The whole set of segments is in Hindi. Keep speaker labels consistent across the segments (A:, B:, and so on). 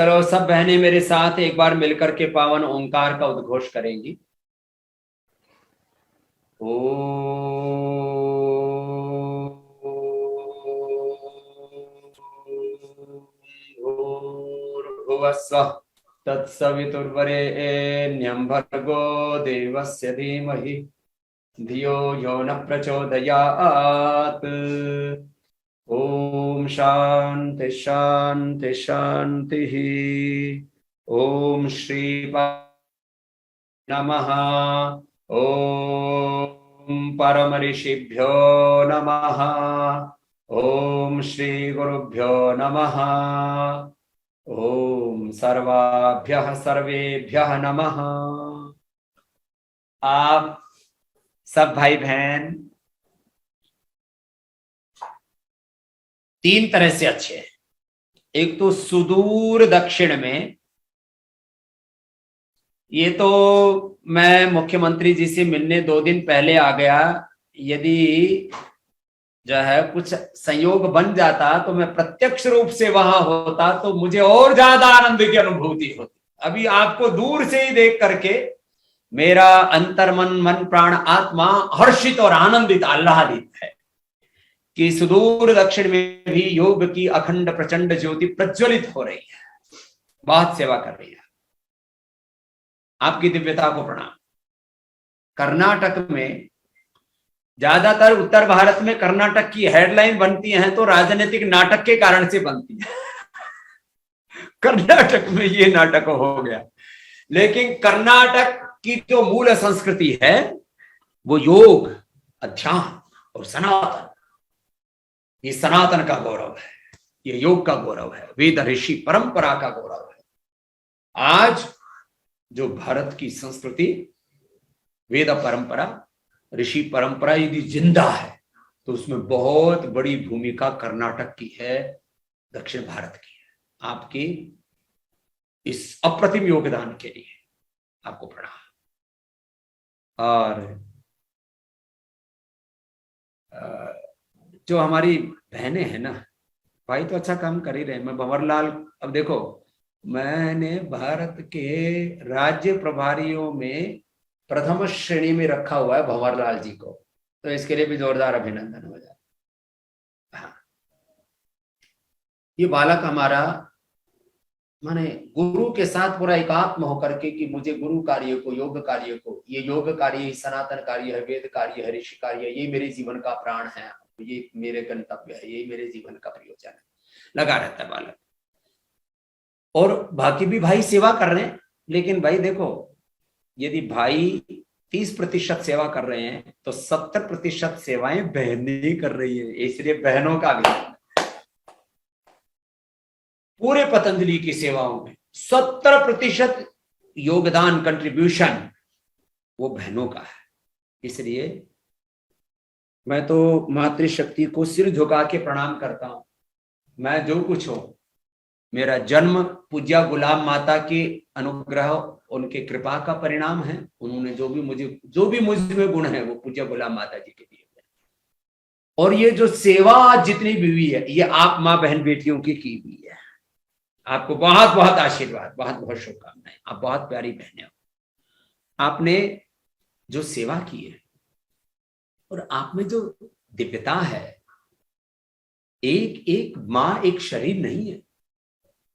A: चलो सब बहनें मेरे साथ एक बार मिलकर के पावन ओंकार का उद्घोष करेंगी। ओ भूर्भुवस्वः तत्सवितुर्वरेण्यं भर्गो देवस्य धीमहि धियो यो न प्रचोदयात्। ओम शांति शांति शांति। ओम श्री नमः। ओम परम ऋषिभ्यो नमः। ओम श्री गुरुभ्यो नमः। ओम सर्वाभ्यः सर्वेभ्यः नमः। आप सब भाई बहन तीन तरह से अच्छे हैं। एक तो सुदूर दक्षिण में, ये तो मैं मुख्यमंत्री जी से मिलने 2 दिन पहले आ गया। यदि जो है कुछ संयोग बन जाता तो मैं प्रत्यक्ष रूप से वहां होता तो मुझे और ज्यादा आनंद की अनुभूति होती। अभी आपको दूर से ही देख करके मेरा अंतर्मन मन प्राण आत्मा हर्षित और आनंदित आह्लादित है कि सुदूर दक्षिण में भी योग की अखंड प्रचंड ज्योति प्रज्वलित हो रही है, बहुत सेवा कर रही है। आपकी दिव्यता को प्रणाम। कर्नाटक में, ज्यादातर उत्तर भारत में कर्नाटक की हेडलाइन बनती हैं तो राजनीतिक नाटक के कारण से बनती है। कर्नाटक में ये नाटक हो गया, लेकिन कर्नाटक की जो मूल संस्कृति है वो योग, अध्यात्म और सनातन, ये सनातन का गौरव है, ये योग का गौरव है, वेद ऋषि परंपरा का गौरव है। आज जो भारत की संस्कृति, वेद परंपरा, ऋषि परंपरा यदि जिंदा है तो उसमें बहुत बड़ी भूमिका कर्नाटक की है, दक्षिण भारत की है। आपकी इस अप्रतिम योगदान के लिए आपको प्रणाम। और जो हमारी बहनें हैं ना, भाई तो अच्छा काम कर ही रहे हैं। मैं भंवरलाल, अब देखो मैंने भारत के राज्य प्रभारियों में प्रथम श्रेणी में रखा हुआ है भंवरलाल जी को, तो इसके लिए भी जोरदार अभिनंदन हो जाए। हाँ, ये बालक हमारा माने गुरु के साथ पूरा एकात्म होकर के कि मुझे गुरु कार्य को, योग कार्य को, ये योग कार्य सनातन कार्य है, वेद कार्य है, ऋषि कार्य है, ये मेरे जीवन का प्राण है, ये मेरे गंतव्य है, ये मेरे जीवन का प्रयोजन है, लगा रहता है बालक। और बाकी भी भाई सेवा कर रहे हैं, लेकिन भाई देखो यदि भाई 30% सेवा कर रहे हैं तो 70% सेवाएं बहनें कर रही है, इसलिए बहनों का भी पूरे पतंजलि की सेवाओं में 70% योगदान, कंट्रीब्यूशन वो बहनों का है। इसलिए मैं तो मातृशक्ति को सिर झुका के प्रणाम करता हूं। मैं जो कुछ हूं, मेरा जन्म पूज्या गुलाम माता के अनुग्रह, उनके कृपा का परिणाम है। उन्होंने जो भी मुझ में गुण है वो पूज्या गुलाम माता जी के दिए हैं। और ये जो सेवा जितनी भी हुई है ये आप माँ बहन बेटियों की हुई है। आपको बहुत बहुत आशीर्वाद, बहुत बहुत शुभकामनाएं। आप बहुत प्यारी बहनें हो। आपने जो सेवा की है और आप में जो दिव्यता है, एक एक माँ एक शरीर नहीं है,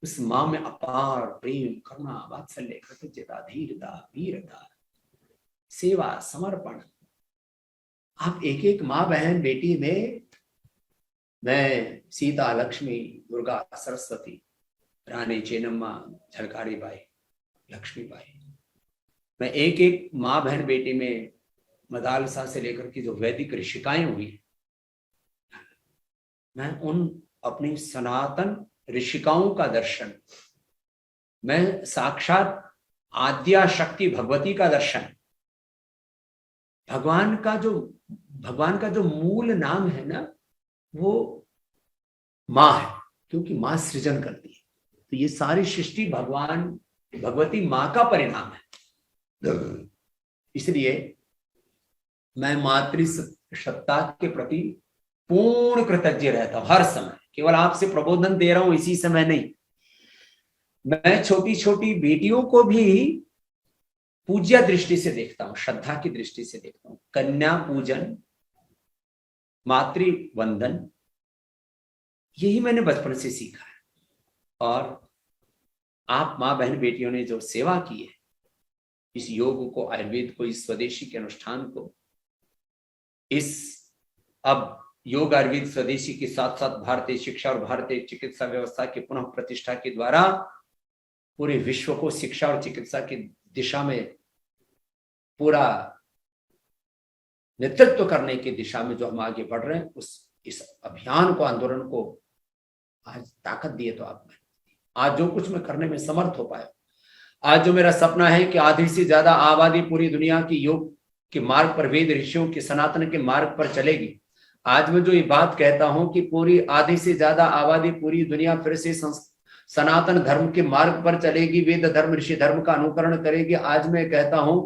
A: उस माँ में अपार प्रेम, करुणा, वात्सल्य, कृतज्ञता, धीरता, वीरता, सेवा, समर्पण। आप एक एक माँ बहन बेटी में, मैं सीता, लक्ष्मी, दुर्गा, सरस्वती, रानी चेन्नम्मा, झलकारी बाई, लक्ष्मी बाई, मैं एक एक माँ बहन बेटी में मदालसा से लेकर के जो वैदिक ऋषिकाएं हुई, मैं उन अपनी सनातन ऋषिकाओं का दर्शन, मैं साक्षात आद्या शक्ति भगवती का दर्शन, भगवान का जो मूल नाम है ना वो माँ है, क्योंकि माँ सृजन करती है। तो ये सारी सृष्टि भगवती माँ का परिणाम है। इसलिए मैं मातृसत्ता के प्रति पूर्ण कृतज्ञ रहता हूं हर समय। केवल आपसे प्रबोधन दे रहा हूं इसी समय नहीं, मैं छोटी छोटी बेटियों को भी पूज्य दृष्टि से देखता हूं, श्रद्धा की दृष्टि से देखता हूं। कन्या पूजन, मातृ वंदन, यही मैंने बचपन से सीखा है। और आप मां बहन बेटियों ने जो सेवा की है, इस योग को, आयुर्वेद को, इस स्वदेशी के अनुष्ठान को, इस अब योग आयुर्वेद स्वदेशी के साथ साथ भारतीय शिक्षा और भारतीय चिकित्सा व्यवस्था की पुनः प्रतिष्ठा के द्वारा पूरे विश्व को शिक्षा और चिकित्सा की दिशा में पूरा नेतृत्व करने की दिशा में जो हम आगे बढ़ रहे हैं, इस अभियान को, आंदोलन को आज ताकत दिए तो आप में। आज जो कुछ मैं करने में समर्थ हो पाया, आज जो मेरा सपना है कि आधी से ज्यादा आबादी पूरी दुनिया की योग के मार्ग पर, वेद ऋषियों के सनातन के मार्ग पर चलेगी। आज मैं जो ये बात कहता हूं कि पूरी आधी से ज्यादा आबादी पूरी दुनिया फिर से सनातन धर्म के मार्ग पर चलेगी, वेद धर्म ऋषि धर्म का अनुकरण करेगी। आज मैं कहता हूं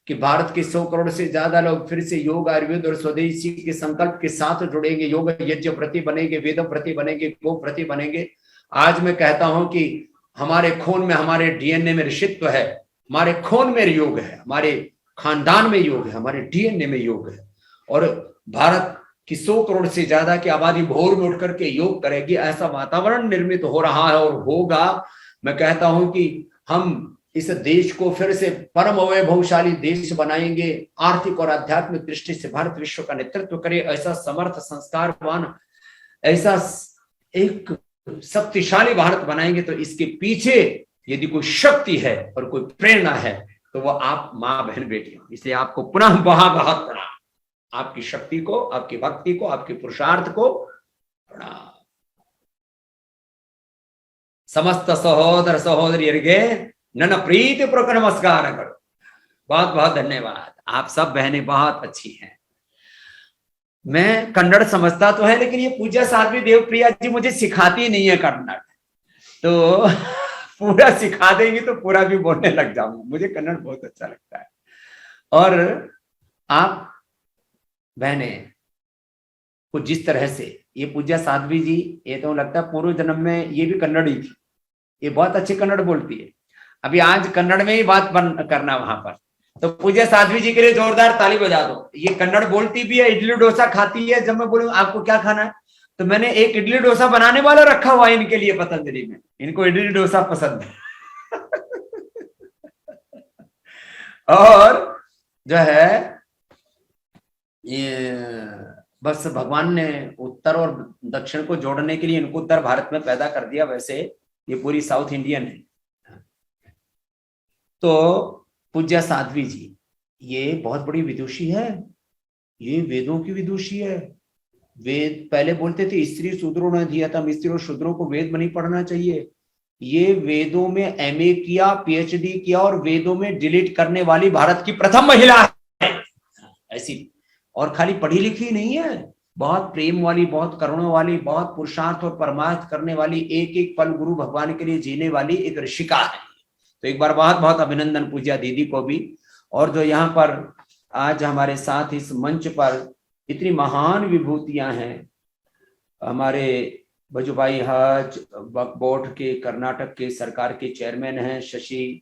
A: कि भारत के 100 करोड़ से ज्यादा लोग फिर से योग आयुर्वेद और स्वदेशी के संकल्प के साथ जुड़ेंगे, योग यज्ञ प्रति बनेंगे, वेदों प्रति बनेंगे, गो प्रति बनेंगे। आज मैं कहता हूं कि हमारे खून में, हमारे डीएनए में ऋषित्व है, हमारे खून में योग है, हमारे खानदान में योग है, हमारे डीएनए में योग है। और भारत की 100 करोड़ से ज्यादा की आबादी भोर में उठ करके योग करेगी, ऐसा वातावरण निर्मित हो रहा है और होगा। मैं कहता हूं कि हम इस देश को फिर से परम वैभवशाली देश बनाएंगे, आर्थिक और आध्यात्मिक दृष्टि से भारत विश्व का नेतृत्व करे, ऐसा समर्थ, संस्कारवान, ऐसा एक शक्तिशाली भारत बनाएंगे। तो इसके पीछे यदि कोई शक्ति है और कोई प्रेरणा है तो वो आप मां बहन बेटियों। इसलिए आपको पुनः बहुत प्रणाम, आपकी शक्ति को, आपकी भक्ति को, आपके पुरुषार्थ को प्रणाम। समस्त सहोदर सहोदरियರಿಗೆ ನನ್ನ प्रीतिपूर्वक नमस्कार करो। बहुत बहुत धन्यवाद। आप सब बहनें बहुत अच्छी हैं। मैं कन्नड़ समझता तो है, लेकिन ये पूज्य साध्वी देवप्रिया जी मुझे सिखाती नहीं है कन्नड़, तो पूरा सिखा देंगी तो पूरा भी बोलने लग जाऊंगा। मुझे कन्नड़ बहुत अच्छा लगता है। और आप बहने को जिस तरह से ये पूज्य साध्वी जी, ये तो लगता है पूर्व जन्म में ये भी कन्नड़ ही थी, ये बहुत अच्छी कन्नड़ बोलती है। अभी आज कन्नड़ में ही बात करना वहां पर, तो पूज्य साध्वी जी के लिए जोरदार ताली बजा दो। ये कन्नड़ बोलती भी है, इडली डोसा खाती है। जब मैं बोलूं आपको क्या खाना है, तो मैंने एक इडली डोसा बनाने वाला रखा हुआ है इनके लिए पतंजलि में, इनको इडली डोसा पसंद है। और जो है ये बस भगवान ने उत्तर और दक्षिण को जोड़ने के लिए इनको उत्तर भारत में पैदा कर दिया। वैसे ये पूरी साउथ इंडियन है। तो पूज्य साध्वी जी ये बहुत बड़ी विदुषी है, ये वेदों की विदुषी है। वेद पहले बोलते थे स्त्री शूद्रों ने दिया था, स्त्री और शूद्रों को वेद में नहीं पढ़ना चाहिए। ये वेदों में एमए किया, पीएचडी किया और वेदों में डिलीट करने वाली भारत की प्रथम महिला है ऐसी। और खाली पढ़ी लिखी नहीं है, बहुत प्रेम वाली, बहुत करुणा वाली, बहुत पुरुषार्थ और परमार्थ करने वाली, एक एक पल गुरु भगवान के लिए जीने वाली एक ऋषिका है। तो एक बार बहुत बहुत अभिनंदन पूज्या दीदी को भी। और जो यहाँ पर आज हमारे साथ इस मंच पर इतनी महान विभूतियां हैं, हमारे बजुभाई हज वक्फ बोर्ड के कर्नाटक के सरकार के चेयरमैन हैं शशि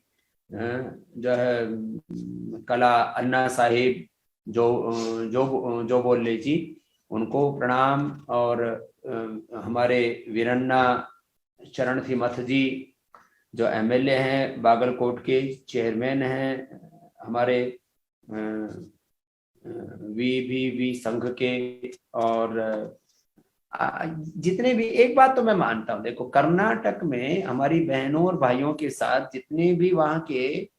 A: जो है कला अन्ना साहिब जो बोले जी, उनको प्रणाम। और हमारे वीरन्ना चरण थी मथ जी जो एमएलए हैं बागलकोट के, चेयरमैन हैं हमारे वी संघ के। और जितने भी, एक बात तो मैं मानता हूं, देखो कर्नाटक में हमारी बहनों और भाइयों के साथ जितने भी वहां के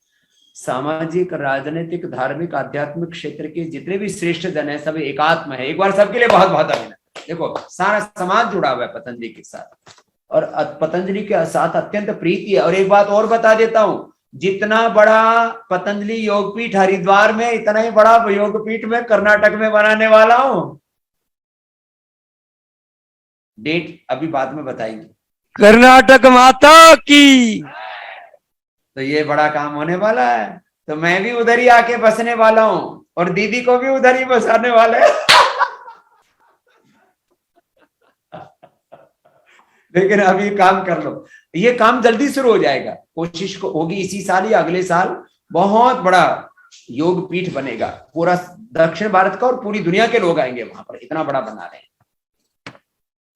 A: सामाजिक, राजनीतिक, धार्मिक, आध्यात्मिक क्षेत्र के जितने भी श्रेष्ठ जन है सब एकात्म है। एक बार सबके लिए बहुत बहुत अभिनंदन। देखो सारा समाज जुड़ा हुआ है पतंजलि के साथ और पतंजलि के साथ अत्यंत प्रीति है। और एक बात और बता देता हूं, जितना बड़ा पतंजलि योगपीठ हरिद्वार में, इतना ही बड़ा योगपीठ में कर्नाटक में बनाने वाला हूं। डेट अभी बाद में बताएंगे।
B: कर्नाटक माता की।
A: तो ये बड़ा काम होने वाला है, तो मैं भी उधर ही आके बसने वाला हूं और दीदी को भी उधर ही बसाने वाले हैं। लेकिन अभी काम कर लो, ये काम जल्दी शुरू हो जाएगा। कोशिश को होगी इसी साल या अगले साल बहुत बड़ा योग पीठ बनेगा, पूरा दक्षिण भारत का और पूरी दुनिया के लोग आएंगे वहां पर, इतना बड़ा बना रहे हैं।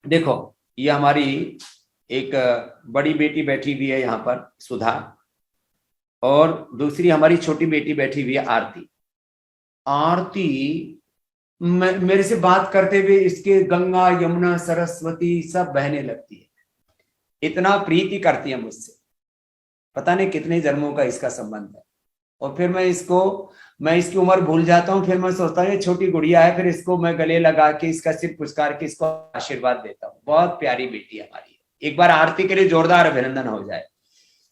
A: देखो ये हमारी एक बड़ी बेटी बैठी हुई है यहाँ पर सुधा, और दूसरी हमारी छोटी बेटी बैठी हुई है आरती। आरती मेरे से बात करते हुए इसके गंगा यमुना सरस्वती सब बहने लगती है, इतना प्रीति करती है मुझसे, पता नहीं कितने जन्मों का इसका संबंध है। और फिर मैं इसकी उम्र भूल जाता हूँ, फिर मैं सोचता हूँ ये छोटी गुड़िया है, फिर इसको मैं गले लगा के इसका सिर पुचकार के इसको आशीर्वाद देता हूँ। बहुत प्यारी बेटी हमारी है। एक बार आरती के लिए जोरदार अभिनंदन हो जाए।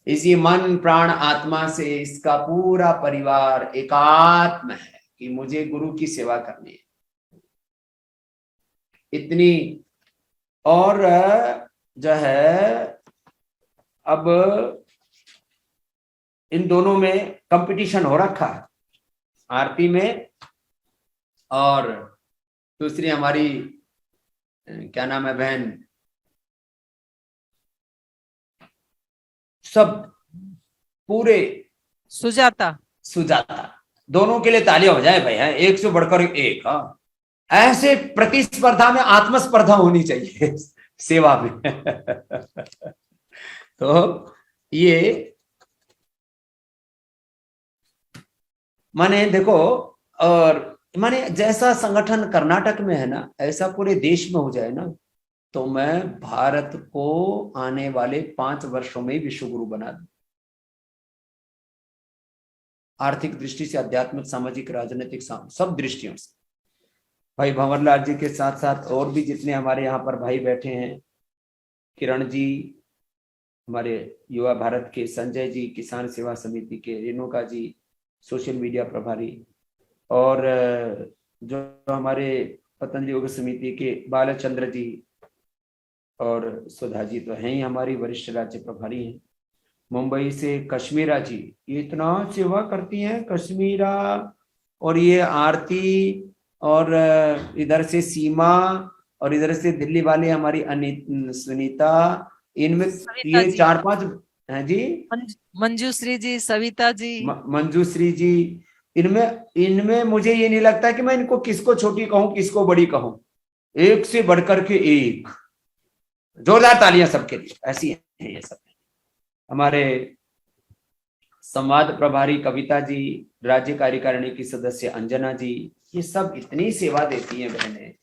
A: इसी मन प्राण आत्मा से इसका पूरा परिवार एकात्म है कि मुझे गुरु की सेवा करनी है इतनी। और जो है अब इन दोनों में कंपटीशन हो रखा है, आरती में और दूसरी हमारी क्या नाम है बहन, सब पूरे
C: सुजाता
A: दोनों के लिए तालियां हो जाए भाई, है एक से बढ़कर एक। हाँ ऐसे प्रतिस्पर्धा में आत्मस्पर्धा होनी चाहिए सेवा में तो ये माने देखो, और माने जैसा संगठन कर्नाटक में है ना, ऐसा पूरे देश में हो जाए ना, तो मैं भारत को आने वाले 5 वर्षों में विश्व गुरु बना दूं। आर्थिक दृष्टि से, आध्यात्मिक, सामाजिक, राजनीतिक, सब दृष्टियों से। भाई भंवरलाल जी के साथ साथ और भी जितने हमारे यहाँ पर भाई बैठे हैं, किरण जी, हमारे युवा भारत के संजय जी, किसान सेवा समिति के रेणुका जी, सोशल मीडिया प्रभारी, और जो हमारे पतंजलि योग समिति के बालचंद्र जी और सुधा जी तो हैं ही हमारी वरिष्ठ राज्य प्रभारी हैं। मुंबई से कश्मीरा जी, ये इतना सेवा करती हैं कश्मीरा, और ये आरती, और इधर से सीमा, और इधर से दिल्ली वाले हमारी सुनीता, इनमें ये 4-5 हैं जी,
C: मंजूश्री जी, सविता जी,
A: मंजूश्री जी, इनमें मुझे ये नहीं लगता कि मैं इनको किसको छोटी कहूं किसको बड़ी कहूं, एक से बढ़कर के एक। जोरदार तालियां सबके लिए, ऐसी है ये सब। हमारे संवाद प्रभारी कविता जी, राज्य कार्यकारिणी की सदस्य अंजना जी, ये सब इतनी सेवा देती हैं बहनें,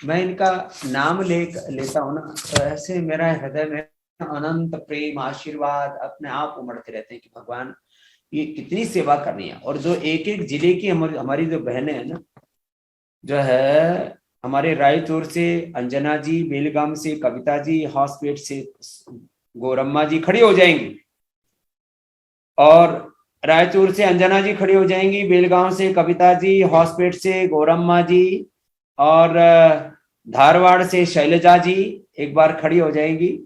A: मैं इनका नाम लेता हूं ना, तो ऐसे मेरा हृदय में अनंत प्रेम आशीर्वाद अपने आप उमड़ते रहते हैं कि भगवान ये कितनी सेवा करनी है। और जो एक एक जिले की हमारी जो बहनें हैं ना, जो है हमारे रायचूर से अंजना जी, बेलगाम से कविता जी, हॉस्पेट से गौरम्मा जी खड़ी हो जाएंगी, और रायचूर से अंजना जी खड़ी हो जाएंगी, बेलगांव से कविता जी, हॉस्पेट से गौरम्मा जी, और धारवाड़ से शैलजा जी एक बार खड़ी हो जाएंगी,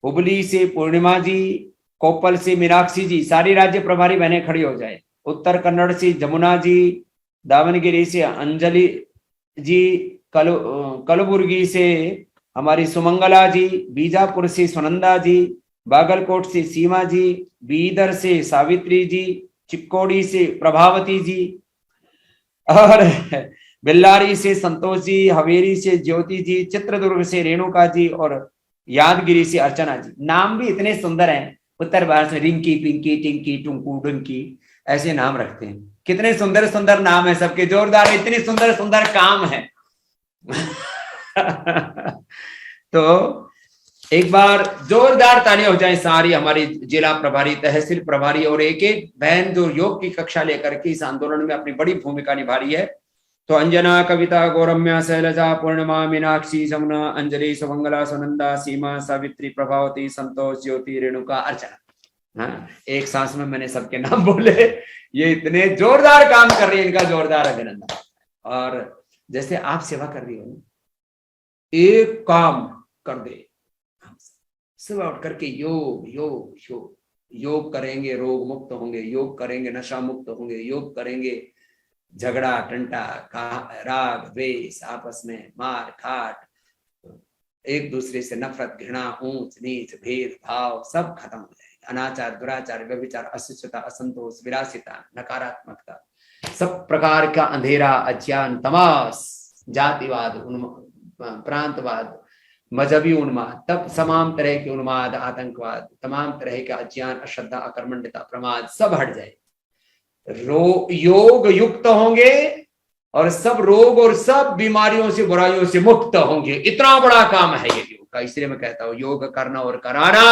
A: हुबली से पूर्णिमा जी, कोप्पल से मीनाक्षी जी, सारी राज्य प्रभारी बहनें खड़ी हो जाए। उत्तर कन्नड़ से जमुना जी, दावनगिरी से अंजलि जी, कलबुर्गी से हमारी सुमंगला जी, बीजापुर से सुनंदा जी, बागलकोट से सीमा जी, बीदर से सावित्री जी, चिक्कोड़ी से प्रभावती जी, और बेल्लारी से संतोष जी, हवेरी से ज्योति जी, चित्रदुर्ग से रेणुका जी, और यादगिरी से अर्चना जी। नाम भी इतने सुंदर हैं, उत्तर भारत में रिंकी, पिंकी, टिंकी, टुंकू, डुंकी, ऐसे नाम रखते हैं। कितने सुंदर सुंदर नाम है सबके, जोरदार, इतने सुंदर सुंदर काम है तो एक बार जोरदार तालियां हो जाए सारी हमारी जिला प्रभारी, तहसील प्रभारी, और एक एक बहन जो योग की कक्षा लेकर के इस आंदोलन में अपनी बड़ी भूमिका निभा रही है। तो अंजना, कविता, गौरम्या, शैलजा, पूर्णिमा, मीनाक्षी, जमुना, अंजलि, सुमंगला, सुनंदा, सीमा, सावित्री, प्रभावती, संतोष, ज्योति, रेणुका, अर्चना। हाँ, एक सांस में मैंने सबके नाम बोले। ये इतने जोरदार काम कर रही है, इनका जोरदार अभिनंदन। और जैसे आप सेवा कर रही हो ना, एक काम कर दे, सुबह उठ करके योग योग योग योग करेंगे, रोग मुक्त होंगे, योग करेंगे, नशा मुक्त होंगे, योग करेंगे, झगड़ा टंटा, राग द्वेष, आपस में मार काट, एक दूसरे से नफरत, घृणा, ऊंच नीच, भेद भाव सब खत्म हो जाएगा। अनाचार, दुराचार, व्यभिचार, अशिष्टता, असंतोष, विलासिता, नकारात्मकता, सब प्रकार का अंधेरा, अज्ञान, तमास, जातिवाद, प्रांतवाद, मजहबी उन्माद, तब तमाम तरह के उन्माद, आतंकवाद, तमाम तरह के अज्ञान, अश्रद्धा, अकर्मण्यता, प्रमाद सब हट जाए। योग युक्त होंगे और सब रोग और सब बीमारियों से, बुराइयों से मुक्त होंगे। इतना बड़ा काम है ये योग का। इसलिए मैं कहता हूं योग करना और कराना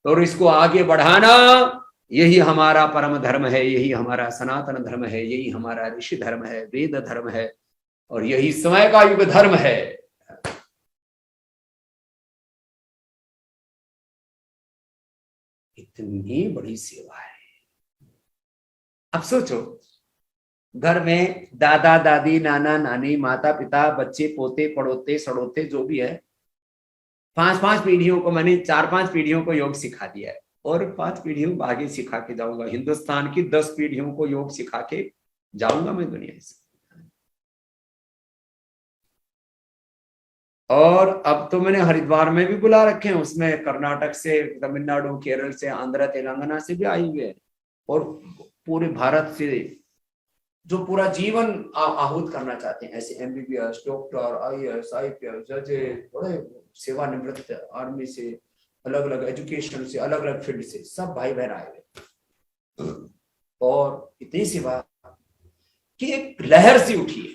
A: और इसको आगे बढ़ाना, यही हमारा परम धर्म है, यही हमारा सनातन धर्म है, यही हमारा ऋषि धर्म है, वेद धर्म है, और यही समय का युग धर्म है। इतनी बड़ी सेवा है। अब सोचो, घर में दादा दादी, नाना नानी, माता पिता, बच्चे, पोते पड़ोते सड़ोते जो भी है, 5-5 पीढ़ियों को, मैंने 4-5 पीढ़ियों को योग सिखा दिया है और 5 पीढ़ियों को आगे सिखा के जाऊंगा। हिंदुस्तान की 10 पीढ़ियों को योग सिखा के जाऊंगा मैं दुनिया से। और अब तो मैंने हरिद्वार में भी बुला रखे हैं, उसमें कर्नाटक से, तमिलनाडु, केरल से, आंध्र, तेलंगाना से भी आई हुई है, और पूरे भारत से जो पूरा जीवन आहूत करना चाहते हैं, ऐसे एमबीबीएस, डॉक्टर, आईएएस, आईपीएस, जजेस, बड़े सेवानिवृत्त आर्मी से, अलग अलग एजुकेशन से, अलग अलग फील्ड से सब भाई बहन आए हुए, और इतनी सेवा कि एक लहर सी उठी है।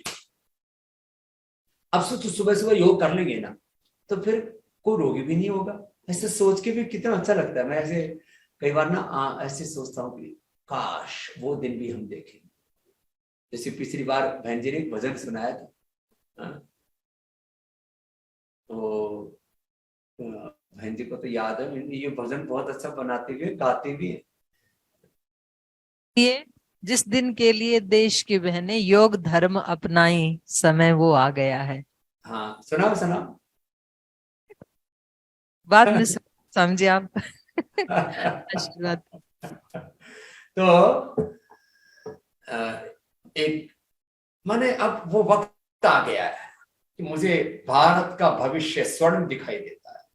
A: अब सोचो, सुबह सुबह योग कर लेंगे ना तो फिर कोई रोगी भी नहीं होगा। ऐसे सोच के भी कितना अच्छा लगता है। मैं ऐसे कई बार ना ऐसे सोचता हूँ कि काश वो दिन भी हम देखें। जैसे पिछली बार बहन जी ने एक भजन सुनाया था, तो बहन जी को तो याद है, ये भजन बहुत अच्छा बनाते भी, गाते भी है।
C: ये जिस दिन के लिए देश की बहनें योग धर्म अपनाई, समय वो आ गया है।
A: हाँ, सुना
C: बाद में समझे आप। आशीर्वाद।
A: तो एक माने अब वो वक्त आ गया है कि मुझे भारत का भविष्य स्वर्ण दिखाई देता है।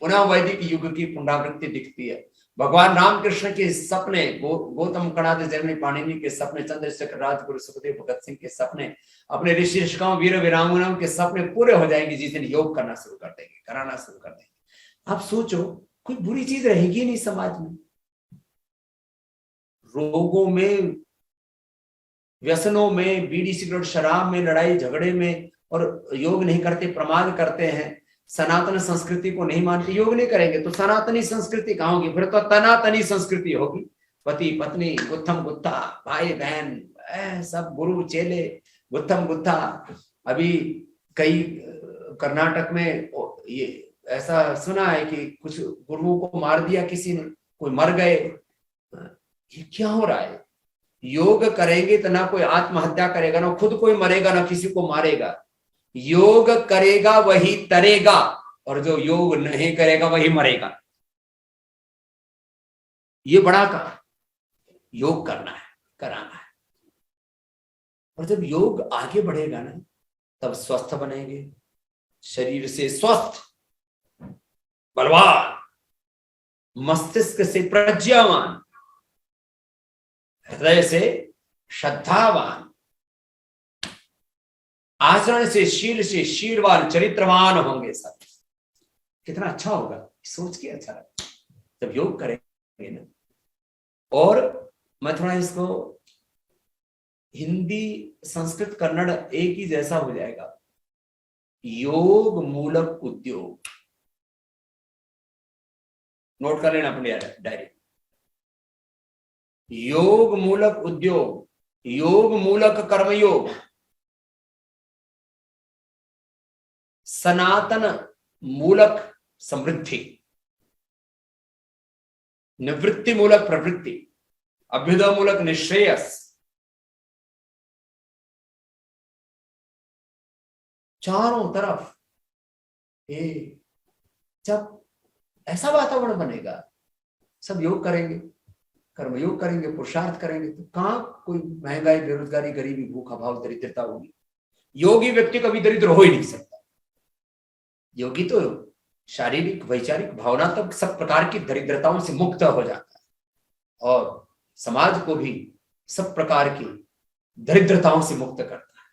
A: पुनः वैदिक युग की पुनरावृत्ति दिखती है। भगवान रामकृष्ण के सपने, गौतम कणाद जैमिनी पाणिनि के सपने, चंद्रशेखर, राजगुरु, सुखदेव, भगत सिंह के सपने, अपने ऋषि ऋषिकाओं, वीर वीरांगनाओं के सपने पूरे हो जाएंगे जिस दिन योग करना शुरू कर देंगे, कराना शुरू कर देंगे। आप सोचो, कोई बुरी चीज रहेगी नहीं समाज में। रोगों में, व्यसनों में, बीड़ी सिगरेट शराब में, लड़ाई झगड़े में, और योग नहीं करते, प्रमाद करते हैं, सनातन संस्कृति को नहीं मानते, योग नहीं करेंगे तो सनातनी संस्कृति कहाँ होगी? फिर तो तनातनी संस्कृति होगी। पति पत्नी, गुत्थम गुत्था, भाई बहन, सब गुरु चेले, गुत्थम गुत्था। अभी कई कर्नाटक में ये ऐसा सुना है कि कुछ गुरुओं को मार दिया किसी ने, कोई मर गए। ये क्या हो रहा है? योग करेंगे तो ना कोई आत्महत्या करेगा, ना खुद कोई मरेगा, ना किसी को मारेगा। योग करेगा वही तरेगा, और जो योग नहीं करेगा वही मरेगा। ये बड़ा काम योग करना है, कराना है। और जब योग आगे बढ़ेगा ना, तब स्वस्थ बनेंगे, शरीर से स्वस्थ, बलवान, मस्तिष्क से प्रज्ञावान, हृदय से श्रद्धावान, आचरण से, शील से शीलवान, चरित्रवान होंगे सब। कितना अच्छा होगा, सोच के अच्छा लगता जब योग करेंगे ना। और मैं थोड़ा इसको हिंदी, संस्कृत, कन्नड़ एक ही जैसा हो जाएगा। योग मूलक उद्योग, नोट कर लेना अपनी डायरी। योग मूलक उद्योग, योग मूलक कर्मयोग, सनातन मूलक समृद्धि, निवृत्ति मूलक प्रवृत्ति, अभ्युदय मूलक निश्रेयस। चारों तरफ जब ऐसा वातावरण बनेगा, सब योग करेंगे, कर्मयोग करेंगे, पुरुषार्थ करेंगे, तो कहां कोई महंगाई, बेरोजगारी, गरीबी, भूख, अभाव, दरिद्रता होगी? योगी व्यक्ति कभी दरिद्र हो ही नहीं सकता। योगी तो शारीरिक वैचारिक भावनात्मक सब प्रकार की दरिद्रताओं से मुक्त हो जाता है और समाज को भी सब प्रकार की दरिद्रताओं से मुक्त करता है।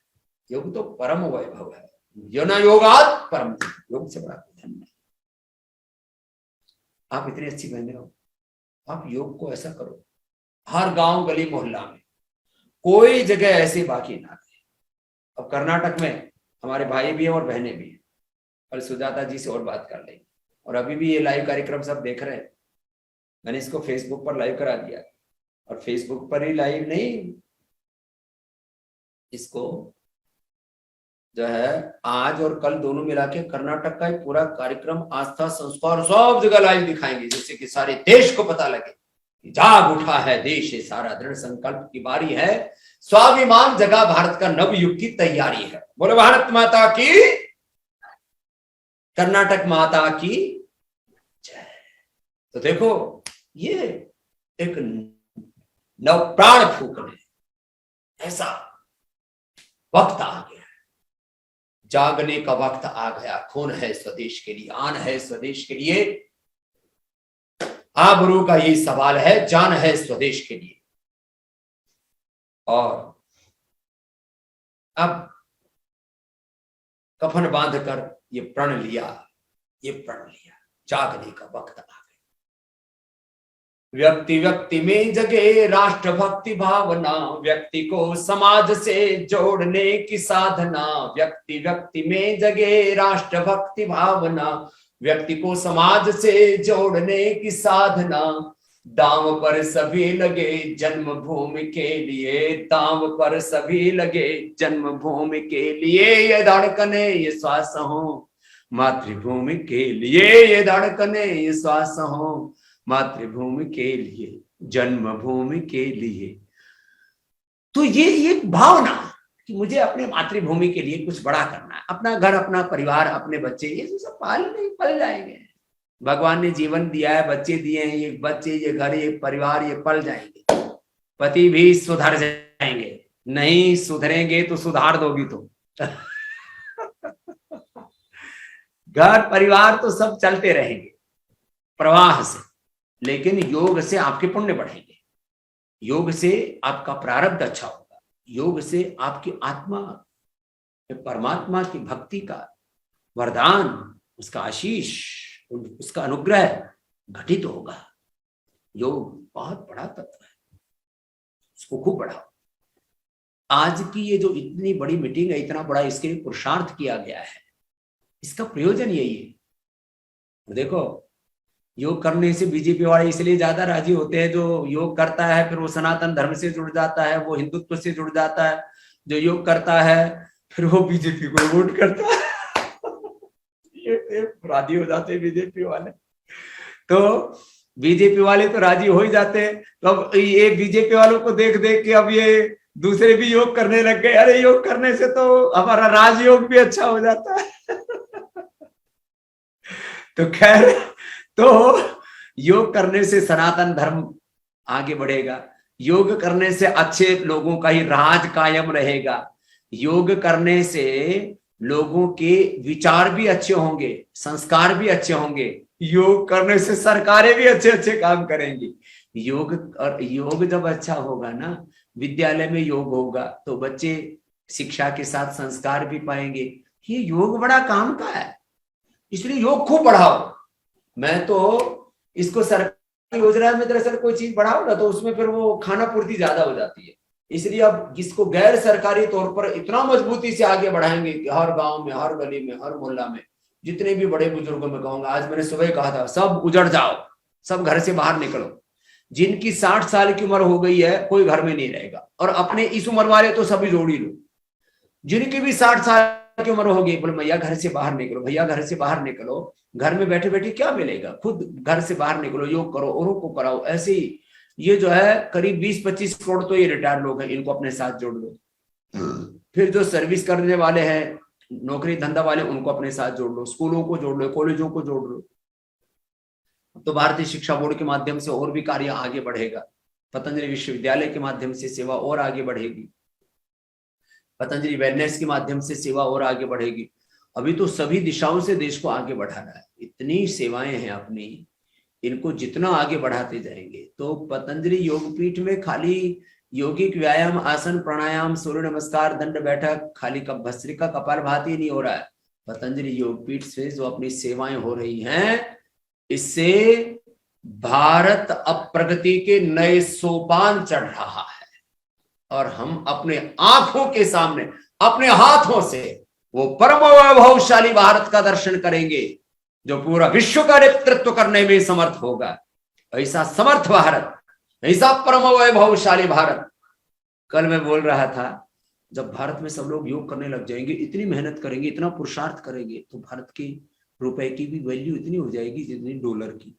A: योग तो परम वैभव है। यो न योगात परम धन, योग से बड़ा धन नहीं। आप इतनी अच्छी बहने हो, आप योग को ऐसा करो, हर गांव गली मोहल्ला में कोई जगह ऐसी बाकी ना रहे। अब कर्नाटक में हमारे भाई भी हैं और बहनें भी हैं, कल सुजाता जी से और बात कर लेंगे। और अभी भी ये लाइव कार्यक्रम सब देख रहे हैं, मैंने इसको फेसबुक पर लाइव करा दिया और फेसबुक पर ही लाइव नहीं, इसको जो है आज और कल दोनों मिला के कर्नाटक का एक पूरा कार्यक्रम आस्था संस्कार सब जगह लाइव दिखाएंगे, जिससे कि सारे देश को पता लगे कि जाग उठा है देश, ये सारा दृढ़ संकल्प की बारी है, स्वाभिमान जगा भारत का नव युग की तैयारी है। बोले भारत माता की, कर्नाटक माता की जय। तो देखो ये एक नव प्राण फूकने ऐसा वक्त आ गया, जागने का वक्त आ गया। खून है स्वदेश के लिए, आन है स्वदेश के लिए, आबरू का यही सवाल है, जान है स्वदेश के लिए। और अब कफन बांधकर ये प्रण लिया, जागने का वक्त आ गया। व्यक्ति व्यक्ति में जगे राष्ट्रभक्ति भावना, व्यक्ति को समाज से जोड़ने की साधना। व्यक्ति व्यक्ति में जगे राष्ट्रभक्ति भावना, व्यक्ति को समाज से जोड़ने की साधना। दांव पर सभी लगे जन्मभूमि के लिए, दांव पर सभी लगे जन्मभूमि के लिए। ये धड़कने ये श्वास हो मातृभूमि के लिए, ये धड़कने ये श्वास हो मातृभूमि के लिए, जन्मभूमि के लिए। तो ये भावना कि मुझे अपने मातृभूमि के लिए कुछ बड़ा करना है, अपना घर, अपना परिवार, अपने बच्चे, ये सब पल जाएंगे। भगवान ने जीवन दिया है, बच्चे दिए हैं, ये बच्चे, ये घर, ये परिवार, ये पल जाएंगे। पति भी सुधर जाएंगे, नहीं सुधरेंगे तो सुधार दोगी तो घर परिवार तो सब चलते रहेंगे प्रवाह से, लेकिन योग से आपके पुण्य बढ़ेंगे, योग से आपका प्रारब्ध अच्छा होगा, योग से आपकी आत्मा परमात्मा की भक्ति का वरदान, उसका आशीष, उसका अनुग्रह घटित होगा। योग बहुत बड़ा तत्व है, इसको खूब बढ़ाओ। आज की ये जो इतनी बड़ी मीटिंग है, इतना बड़ा इसके लिए पुरुषार्थ किया गया है, इसका प्रयोजन यही है। देखो योग करने से बीजेपी वाले इसलिए ज्यादा राजी होते हैं, जो योग करता है फिर वो सनातन धर्म से जुड़ जाता है, वो हिंदुत्व से जुड़ जाता है। जो योग करता है फिर वो बीजेपी को वोट करता है ये राजी हो जाते हैं बीजेपी वाले। तो बीजेपी वाले तो राजी हो ही जाते हैं। तो अब ये बीजेपी वालों को देख देख के अब ये दूसरे भी योग करने लग गए। अरे योग करने से तो हमारा राजयोग भी अच्छा हो जाता है तो खैर, तो योग करने से सनातन धर्म आगे बढ़ेगा, योग करने से अच्छे लोगों का ही राज कायम रहेगा, योग करने से लोगों के विचार भी अच्छे होंगे, संस्कार भी अच्छे होंगे, योग करने से सरकारें भी अच्छे अच्छे काम करेंगी। योग जब अच्छा होगा ना, विद्यालय में योग होगा तो बच्चे शिक्षा के साथ संस्कार भी पाएंगे। ये योग बड़ा काम का है, इसलिए योग खूब बढ़ाओ। मैं तो इसको सरकारी योजना में दरअसल कोई चीज बढ़ाओ ना तो उसमें फिर वो खाना पूर्ति ज्यादा हो जाती है, इसलिए अब इसको गैर सरकारी तौर पर इतना मजबूती से आगे बढ़ाएंगे कि हर गांव में, हर गली में, हर मोहल्ला में जितने भी बड़े बुजुर्गों में कहूंगा, आज मैंने सुबह कहा था, सब उजड़ जाओ, सब घर से बाहर निकलो। जिनकी 60 साल की उम्र हो गई है कोई घर में नहीं रहेगा, और अपने इस उम्र वाले तो सभी जोड़ ही लो। जिनकी भी 60 साल की उम्र हो गई, बोले भैया घर से बाहर निकलो, भैया घर से बाहर निकलो। घर में बैठे बैठे क्या मिलेगा, खुद घर से बाहर निकलो, योग करो, औरों को कराओ। ऐसे ही ये जो है करीब 20-25 करोड़ तो ये रिटायर्ड लोग हैं, इनको अपने साथ जोड़ लो। फिर जो सर्विस करने वाले हैं, नौकरी धंधा वाले, उनको अपने साथ जोड़ लो, स्कूलों को जोड़ लो, कॉलेजों को जोड़ लो। तो भारतीय शिक्षा बोर्ड के माध्यम से और भी कार्य आगे बढ़ेगा, पतंजलि विश्वविद्यालय के माध्यम से सेवा और आगे बढ़ेगी, पतंजलि वेलनेस के माध्यम से सेवा और आगे बढ़ेगी। अभी तो सभी दिशाओं से देश को आगे बढ़ा रहा है, इतनी सेवाएं हैं अपनी, इनको जितना आगे बढ़ाते जाएंगे। तो पतंजलि योगपीठ में खाली योगिक व्यायाम, आसन, प्राणायाम, सूर्य नमस्कार, दंड बैठक, खाली भस्त्रिका, कपालभाति नहीं हो रहा है। पतंजलि योगपीठ से जो अपनी सेवाएं हो रही हैं, इससे भारत अब प्रगति के नए सोपान चढ़ रहा है। और हम अपने आंखों के सामने, अपने हाथों से वो परम वैभवशाली भारत का दर्शन करेंगे, जो पूरा विश्व का नेतृत्व करने में समर्थ होगा। ऐसा समर्थ भारत, ऐसा परम वैभवशाली भारत। कल मैं बोल रहा था, जब भारत में सब लोग योग करने लग जाएंगे, इतनी मेहनत करेंगे, इतना पुरुषार्थ करेंगे, तो भारत के रुपए की भी वैल्यू इतनी हो जाएगी जितनी डॉलर की।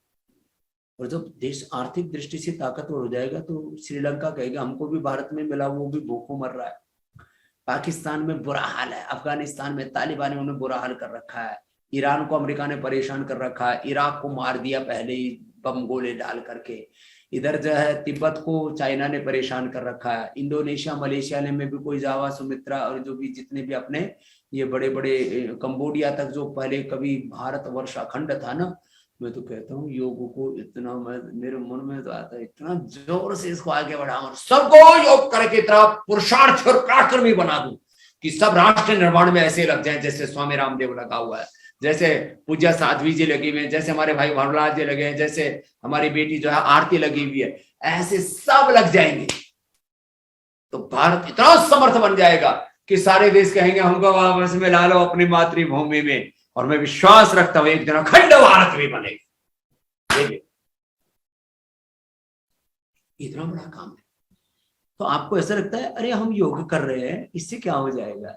A: और जब देश आर्थिक दृष्टि से ताकतवर हो जाएगा, तो श्रीलंका कहेगा हमको भी भारत में मिला, वो भी भूखों मर रहा है। पाकिस्तान में बुरा हाल है, अफगानिस्तान में तालिबानियों ने बुरा हाल कर रखा है, ईरान को अमेरिका ने परेशान कर रखा है, इराक को मार दिया पहले ही बम गोले डाल करके, इधर जो है तिब्बत को चाइना ने परेशान कर रखा है, इंडोनेशिया मलेशिया ने में भी कोई जावा, सुमित्रा और जो भी जितने भी अपने ये बड़े बड़े, कंबोडिया तक जो पहले कभी भारत वर्ष अखंड था ना, मैं तो कहता हूँ योग को इतना, मेरे मन में तो आता है इतना जोर से इसको आगे बढ़ाऊं, सबको योग करके इतना पुरुषार्थ और पराक्रमी बना दूं कि सब राष्ट्र निर्माण में ऐसे लग जाए जैसे स्वामी रामदेव लगा हुआ है, जैसे पूज्य साध्वी जी लगी हुई है, जैसे हमारे भाई भरलाल जी लगे हैं, जैसे हमारी बेटी जो है आरती लगी हुई है, ऐसे सब लग जाएंगे तो भारत इतना समर्थ बन जाएगा कि सारे देश कहेंगे हमको वापस में ला लो अपनी मातृभूमि में। और मैं विश्वास रखता हूं एक दिन अखंड भारत भी बनेगा। इतना बड़ा काम है। तो आपको ऐसा लगता है अरे हम योग कर रहे हैं, इससे क्या हो जाएगा?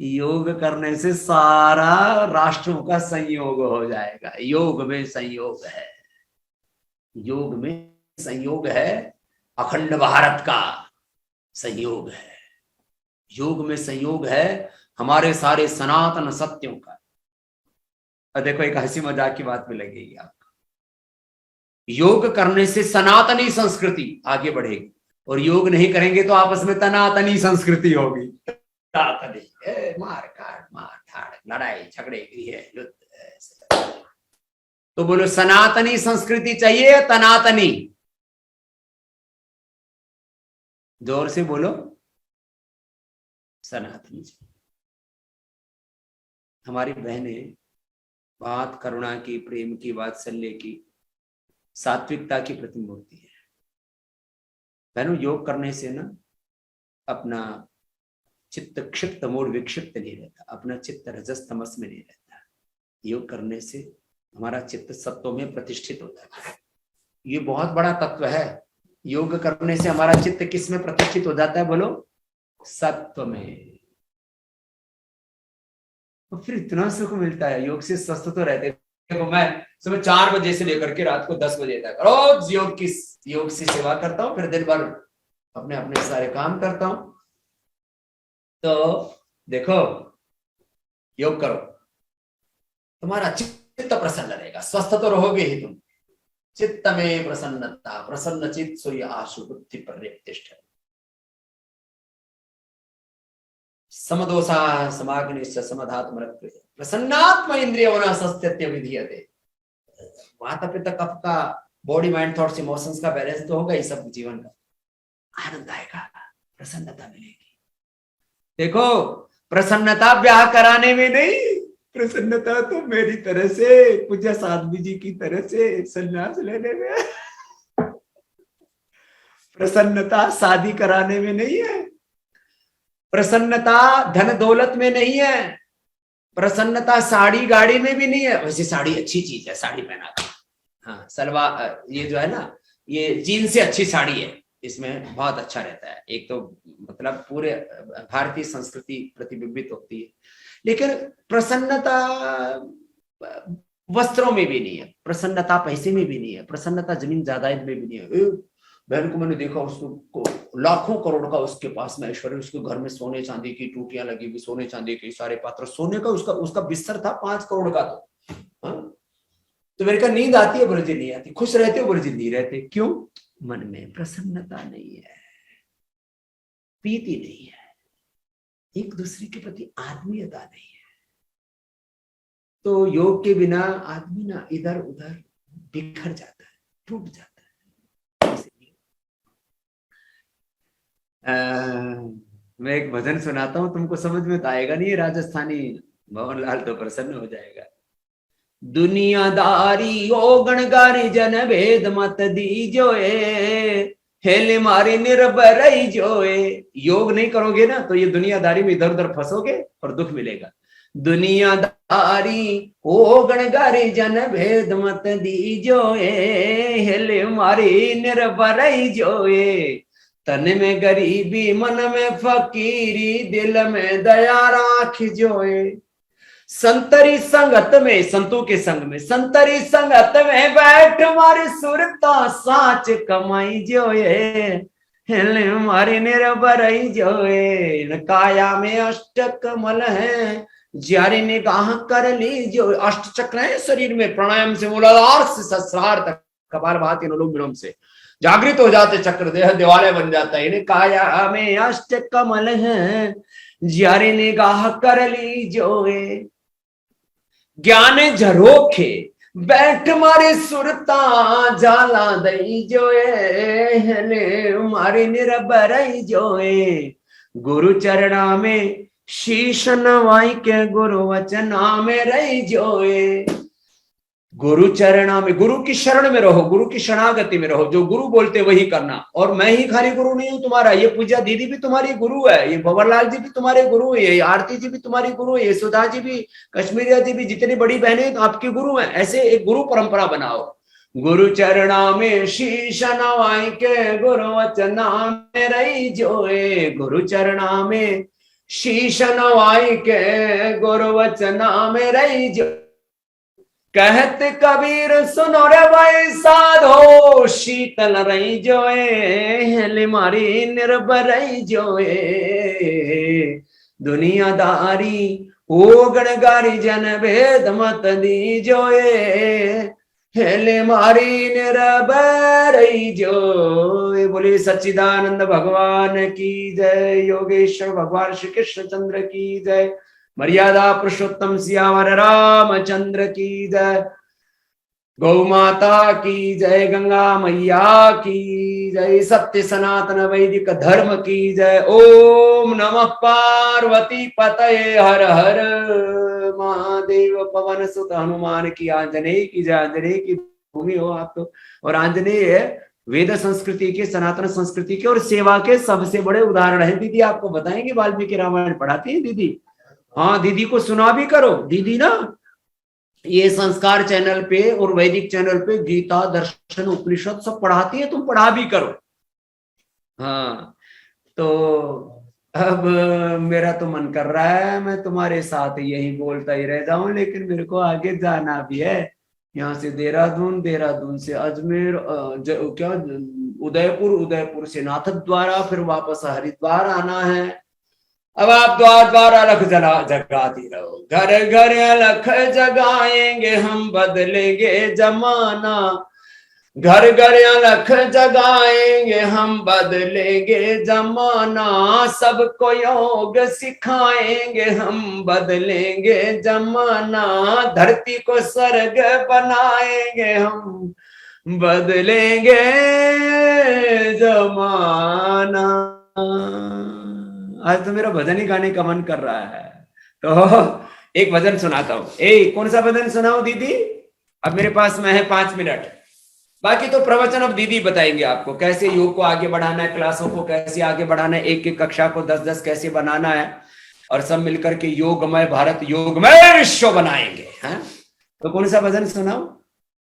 A: योग करने से सारा राष्ट्रों का संयोग हो जाएगा। योग में संयोग है, योग में संयोग है, अखंड भारत का संयोग है, योग में संयोग है हमारे सारे सनातन सत्यों का। और देखो एक हंसी मजाक की बात भी लगेगी आपको, योग करने से सनातनी संस्कृति आगे बढ़ेगी, और योग नहीं करेंगे तो आपस में तनातनी संस्कृति होगी। मार काट, मार धाड़, लड़ाई झगड़े, युद्ध। तो बोलो सनातनी संस्कृति चाहिए या तनातनी? जोर से बोलो, सनातनी। हमारी बहनें बात करुणा की, प्रेम की, वात्सल्य की, सात्विकता की प्रतिमूर्ति है। बहनों, योग करने से ना अपना चित्त क्षिप्त मूड विक्षिप्त नहीं रहता, अपना चित्त रजस तमस में नहीं रहता। योग करने से हमारा चित्त सत्व में प्रतिष्ठित होता है। ये बहुत बड़ा तत्व है। योग करने से हमारा चित्त किस में प्रतिष्ठित हो जाता है? बोलो, सत्व में। तो फिर इतना सुख मिलता है। योग से स्वस्थ तो रहते। देखो मैं सुबह 4 बजे से लेकर के रात को 10 बजे तक रोज योग से सेवा करता हूँ, फिर दिन भर अपने अपने सारे काम करता हूँ। तो देखो, योग करो, तुम्हारा चित्त प्रसन्न रहेगा, स्वस्थ तो रहोगे ही तुम। चित्त में प्रसन्नता, प्रसन्न चित्त सोई आशु बुद्धि पर्यतिष्ठ। समदोषा समाग्निश्च समधात्म प्रसन्नात्म इंद्रियों सस्त्यत्य विधीयते। माता पिता कफ का, बॉडी माइंड थॉट्स इमोशंस का बैलेंस तो होगा ही सब जीवन का। आनंद आएगा, प्रसन्नता मिलेगी। देखो, प्रसन्नता ब्याह कराने में नहीं, प्रसन्नता तो मेरी तरह से, पूज्य साध्वी जी की तरह से संन्यास लेने में। प्रसन्नता शादी कराने में नहीं है, प्रसन्नता धन दौलत में नहीं है, प्रसन्नता साड़ी गाड़ी में भी नहीं है। वैसे साड़ी अच्छी चीज है, साड़ी पहना कर, हाँ सलवार, ये जो है ना, ये जीन्स से अच्छी साड़ी है, इसमें बहुत अच्छा रहता है। एक तो मतलब पूरे भारतीय संस्कृति प्रतिबिंबित होती है। लेकिन प्रसन्नता वस्त्रों में भी नहीं है, प्रसन्नता पैसे में भी नहीं है, प्रसन्नता जमीन जायदाद में भी नहीं है। बहन को मैंने देखा, उसको लाखों करोड़ का उसके पास में ऐश्वर्य, उसके घर में सोने चांदी की टूटियां लगी हुई, सोने चांदी के सारे पात्र, सोने का उसका बिस्तर था 5 करोड़ का। तो मेरे का नींद आती है? बोले जी नहीं आती। खुश रहते हो? बोले जी नहीं रहते। क्यों? मन में प्रसन्नता नहीं है, प्रीति नहीं है, एक दूसरे के प्रति आत्मीयता नहीं है। तो योग के बिना आदमी ना इधर उधर बिखर जाता है, टूट जाता है। इसलिए मैं एक भजन सुनाता हूं, तुमको समझ में तो आएगा नहीं, राजस्थानी, भवनलाल तो प्रसन्न हो जाएगा। दुनियादारी ओ गणगारी जन भेद मत दीजोए, हेले मारे निर्भर जोए। योग नहीं करोगे ना तो ये दुनियादारी में इधर उधर फंसोगे और दुख मिलेगा। दुनियादारी ओ गणगारी जन भेद मत दीजोए, हेले मारे निर्भर जोए। तन में गरीबी मन में फकीरी, दिल में दया राख जोए। संतरी संगत में, संतों के संग में, संतरी संगत में बैठ मारी सुरता साच कमाई जोए, हिले मारी निर्भर जोए। काया में अष्ट कमल है, ज्यारी निगाह कर ली जो। अष्ट चक्र है शरीर में, प्राणायाम से मूलाधार से सहस्रार तक, कपालभाति अनुलोम विलोम से जागृत हो जाते चक्र, देह दिवालय बन जाता है। इन्हें काया में अष्ट कमल है, ज्यारी निगाह कर ली जोए। ज्ञान झरोखे बैठ मारे सुरता जाला दई जोए, हले मारे निरबर जोए। गुरु चरणा में शीश नवाई के, गुरु वचना में रही जोए। गुरु चरणा में, गुरु की शरण में रहो, गुरु की शरणागति में रहो, जो गुरु बोलते वही करना। और मैं ही खाली गुरु नहीं हूं तुम्हारा, ये पूजा दीदी भी तुम्हारी गुरु है, ये भंवरलाल जी भी तुम्हारे गुरु है, ये आरती जी भी तुम्हारी गुरु है, ये सुधा जी भी, कश्मीरिया जी भी, जितनी बड़ी बहनें आपके गुरु हैं। ऐसे एक गुरु परंपरा बनाओ। गुरु चरणा में शीश नवाई के, गुरु वचना में रही जोए। गुरु चरणा में शीश नवाई के, गुरु वचना में रही जो। कहत कबीर सुनो रे भाई साधो, शीतल रही जोए, हेले मारी निर्भर रही जोए। दुनियादारी ओ गणगारी जन भेद मत दी जोए, हेले मारी निर्भर रही जोए। बोले सच्चिदानंद भगवान की जय, योगेश्वर भगवान श्री कृष्ण चंद्र की जय, मर्यादा पुरुषोत्तम सियावर रामचंद्र की जय, गौ माता की जय, गंगा मैया की जय, सत्य सनातन वैदिक धर्म की जय। ओम नमः पार्वती पतये हर हर महादेव। पवन सुत हनुमान की, आंजनेय की जय। आंजनेय की भूमि हो आप तो, और आंजनेय वेद संस्कृति के, सनातन संस्कृति के और सेवा के सबसे बड़े उदाहरण है। दीदी आपको बताएंगे, वाल्मीकि रामायण पढ़ाती है दीदी। हाँ, दीदी को सुना भी करो। दीदी ना ये संस्कार चैनल पे और वैदिक चैनल पे गीता, दर्शन, उपनिषद सब पढ़ाती है, तुम पढ़ा भी करो। हाँ, तो अब मेरा तो मन कर रहा है मैं तुम्हारे साथ यही बोलता ही रह जाऊं, लेकिन मेरे को आगे जाना भी है। यहाँ से देहरादून, देहरादून से अजमेर, क्या उदयपुर, उदयपुर से नाथद्वारा, फिर वापस हरिद्वार आना है। अब आप द्वार द्वार अलख जगाती रहो, घर घर अलख जगाएंगे हम, बदलेंगे जमाना। घर घर अलख जगाएंगे हम, बदलेंगे जमाना। सबको योग सिखाएंगे हम, बदलेंगे जमाना। धरती को स्वर्ग बनाएंगे हम, बदलेंगे जमाना। आज तो मेरा भजन ही गाने का मन कर रहा है, तो एक भजन सुनाता हूँ। कौन सा भजन सुनाऊं दीदी? अब मेरे पास में है 5 मिनट, बाकी तो प्रवचन अब दीदी बताएंगे आपको, कैसे योग को आगे बढ़ाना है, क्लासों को कैसे आगे बढ़ाना है, एक एक कक्षा को 10-10 कैसे बनाना है, और सब मिलकर के योगमय भारत, योगमय विश्व बनाएंगे। हाँ, तो कौन सा भजन सुनाऊं?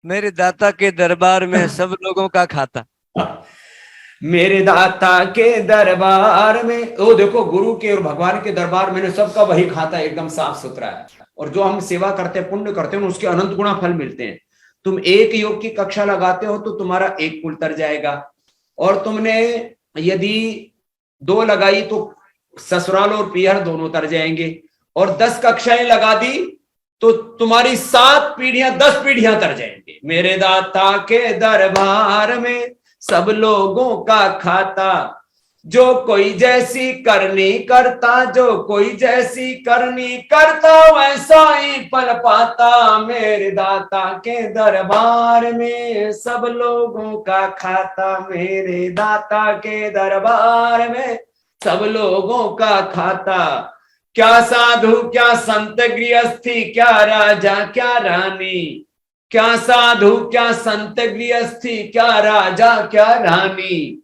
B: मेरे दाता के दरबार में सब लोगों का खाता।
A: मेरे दाता के दरबार में, ओ देखो, गुरु के और भगवान के दरबार में सबका वही खाता एकदम साफ सुथरा है, और जो हम सेवा करते हैं, पुण्य करते हैं, उसके अनंत गुणा फल मिलते हैं। तुम एक योग की कक्षा लगाते हो तो तुम्हारा एक कुल तर जाएगा, और तुमने यदि 2 लगाई तो ससुराल और पियर दोनों तर जाएंगे, और 10 कक्षाएं लगा दी तो तुम्हारी 7 पीढ़ियां, 10 पीढ़ियां तर जाएंगे। मेरे दाता के दरबार में सब लोगों का खाता, जो कोई जैसी करनी करता, जो कोई जैसी करनी करता, वैसा ही फल पाता। मेरे दाता के दरबार में सब लोगों का खाता, मेरे दाता के दरबार में सब लोगों का खाता। क्या साधु क्या संत गृहस्थी, क्या राजा क्या रानी, क्या साधु क्या संत गृहस्थी, क्या राजा क्या रानी,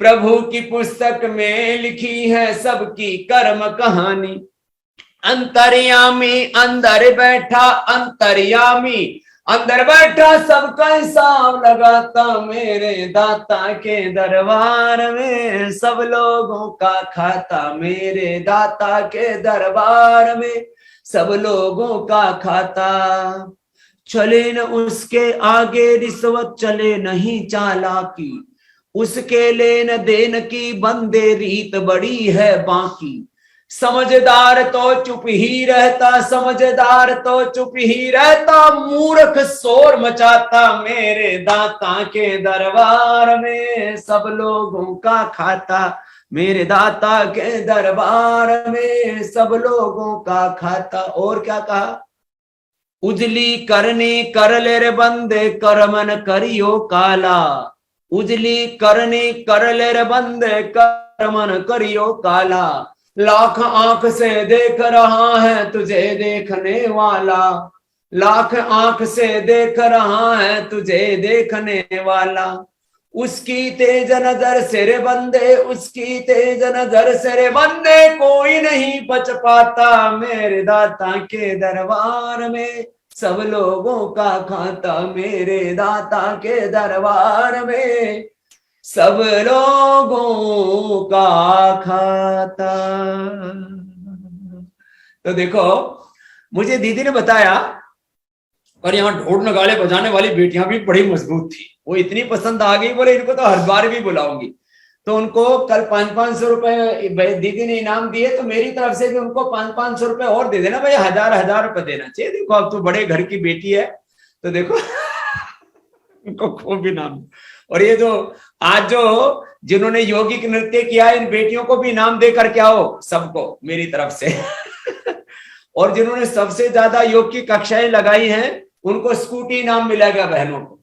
A: प्रभु की पुस्तक में लिखी है सबकी कर्म कहानी। अंतर्यामी अंदर बैठा, अंतर्यामी अंदर बैठा सबका हिसाब लगाता, मेरे दाता के दरबार में सब लोगों का खाता, मेरे दाता के दरबार में सब लोगों का खाता। चले न उसके आगे रिश्वत, चले नहीं चालाकी, उसके लेन देन की बंदे रीत बड़ी है बाकी। समझदार तो चुप ही रहता, समझदार तो चुप ही रहता, मूर्ख शोर मचाता, मेरे दाता के दरबार में सब लोगों का खाता, मेरे दाता के दरबार में सब लोगों का खाता। और क्या कहा, उजली करनी कर ले रे बंदे, करमन करियो काला, उजली करनी कर ले रे बंदे, करमन करियो काला। लाख आंख से देख रहा है तुझे देखने वाला, लाख आंख से देख रहा है तुझे देखने वाला। उसकी तेज नजर से रे बंदे, उसकी तेज नजर से रे बंदे, कोई नहीं बच पाता, मेरे दाता के दरबार में सब लोगों का खाता, मेरे दाता के दरबार में सब लोगों का खाता। तो देखो, मुझे दीदी ने बताया, और यहाँ ढोल नगाड़े बजाने वाली बेटियां भी बड़ी मजबूत थी, वो इतनी पसंद आ गई, बोले इनको तो हर बार भी बुलाऊंगी। तो उनको कल 500-500 रुपए दीदी ने इनाम दिए, तो मेरी तरफ से भी उनको 500-500 रुपए और दे देना भाई, 1000-1000 रुपए देना चाहिए। देखो अब तो बड़े घर की बेटी है, तो देखो उनको खूब इनाम। और ये जो आज जो जिन्होंने यौगिक नृत्य किया है, इन बेटियों को भी इनाम देकर के आओ सबको मेरी तरफ से और जिन्होंने सबसे ज्यादा योग की कक्षाएं लगाई हैं, उनको स्कूटी इनाम मिलेगा बहनों को।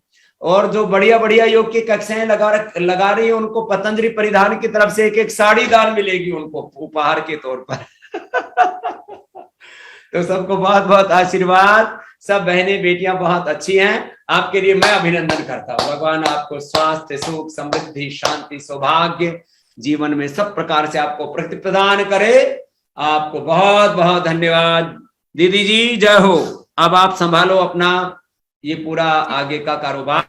A: और जो बढ़िया बढ़िया योग की कक्षाएं लगा रही है, उनको पतंजलि परिधान की तरफ से एक साड़ी दान मिलेगी उनको उपहार के तौर पर तो सबको बहुत बहुत आशीर्वाद। सब बहनें बेटियां बहुत अच्छी हैं, आपके लिए मैं अभिनंदन करता हूँ। भगवान आपको स्वास्थ्य, सुख, समृद्धि, शांति, सौभाग्य जीवन में सब प्रकार से आपको प्रति प्रदान करे। आपको बहुत बहुत धन्यवाद दीदी जी, जय हो। अब आप संभालो अपना ये पूरा आगे का कारोबार,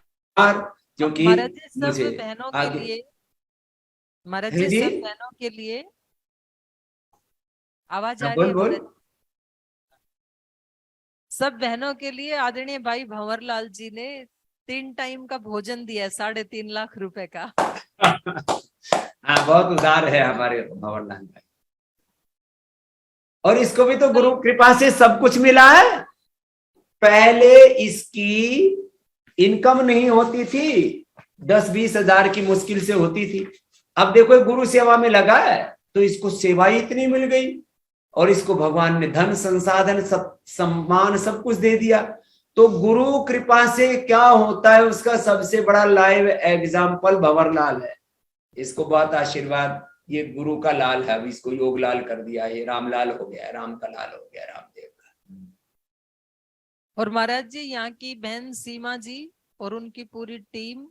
A: क्योंकि मुझे
C: बहनों
A: आगे
C: के लिए, महाराज जी सब बहनों के लिए आवाज आ रही है महाराज, सब बहनों के लिए आदरणीय भाई भंवरलाल जी ने 3 टाइम का भोजन दिया, 3.5 लाख रुपए का
A: हाँ, बहुत उदार है हमारे भंवरलाल भाई। और इसको भी तो गुरु कृपा से सब कुछ मिला है। पहले इसकी इनकम नहीं होती थी, 10-20 हजार की मुश्किल से होती थी। अब देखो गुरु सेवा में लगा है, तो इसको सेवा ही इतनी मिल गई, और इसको भगवान ने धन, संसाधन, सब सम्मान सब कुछ दे दिया। तो गुरु कृपा से क्या होता है, उसका सबसे बड़ा लाइव एग्जाम्पल भंवरलाल है। इसको बहुत आशीर्वाद, ये गुरु का लाल है, अब इसको योग लाल कर दिया, ये रामलाल हो गया, राम का लाल हो गया, रामदेव का।
C: और महाराज जी यहाँ की बहन सीमा जी और उनकी पूरी टीम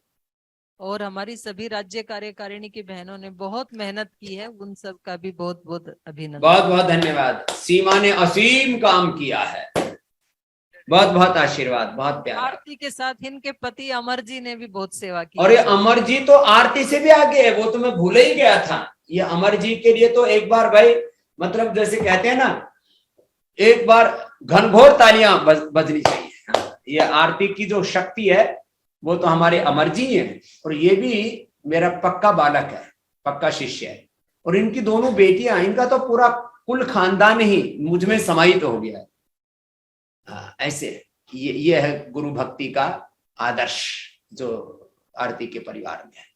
C: और हमारी सभी राज्य कार्यकारिणी की बहनों ने बहुत मेहनत की है, उन सब का भी बहुत बहुत अभिनंदन,
A: बहुत बहुत धन्यवाद। सीमा ने असीम काम किया है, बहुत बहुत आशीर्वाद, बहुत प्यार।
C: आरती के साथ इनके पति अमर जी ने भी बहुत सेवा की।
A: और ये अमर जी तो आरती से भी आगे है, वो तो मैं भूल ही गया था। ये अमर जी के लिए तो एक बार भाई, मतलब जैसे कहते हैं ना, एक बार घनघोर तालियां बजनी चाहिए। ये आरती की जो शक्ति है वो तो हमारे अमर जी हैं, और ये भी मेरा पक्का बालक है, पक्का शिष्य है। और इनकी दोनों बेटियां, इनका तो पूरा कुल खानदान ही मुझ में समाहित हो गया है। ऐसे ये है गुरु भक्ति का आदर्श जो आरती के परिवार में है।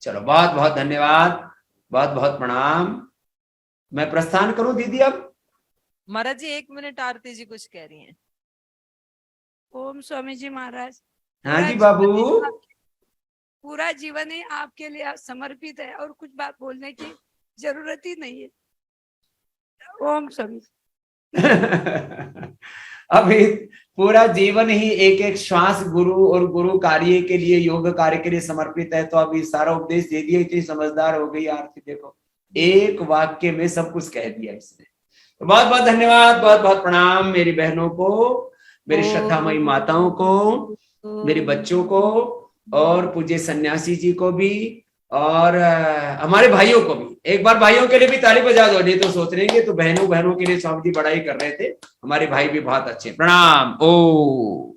A: चलो बहुत बहुत धन्यवाद। बहुत बहुत प्रणाम। मैं प्रस्थान करूं दीदी अब?
C: महाराज जी 1 मिनट, आरती जी कुछ कह रही हैं।
D: ओम स्वामी जी महाराज।
A: हाँ
D: पूरा
A: जी
D: जीवन
A: बाबू।
D: ही पूरा जीवन ही आपके लिए समर्पित है और कुछ बात बोलने की जरूरत ही नहीं है। ओम स्वामी जी।
A: अभी पूरा जीवन ही एक एक श्वास गुरु और गुरु कार्य के लिए, योग कार्य के लिए समर्पित है। तो अभी सारा उपदेश दे दिया, इतनी समझदार हो गई आरती, देखो एक वाक्य में सब कुछ कह दिया इसने। तो बहुत बहुत धन्यवाद, बहुत बहुत प्रणाम मेरी बहनों को, मेरी श्रद्धामयी माताओं को, मेरे बच्चों को, और पूज्य सन्यासी जी को भी, और हमारे भाइयों को भी। एक बार भाइयों के लिए भी ताली बजा दो, नहीं तो सोच रहेंगे तो बहनों के लिए स्वामी जी बड़ाई कर रहे थे। हमारे भाई भी बहुत अच्छे। प्रणाम। ओ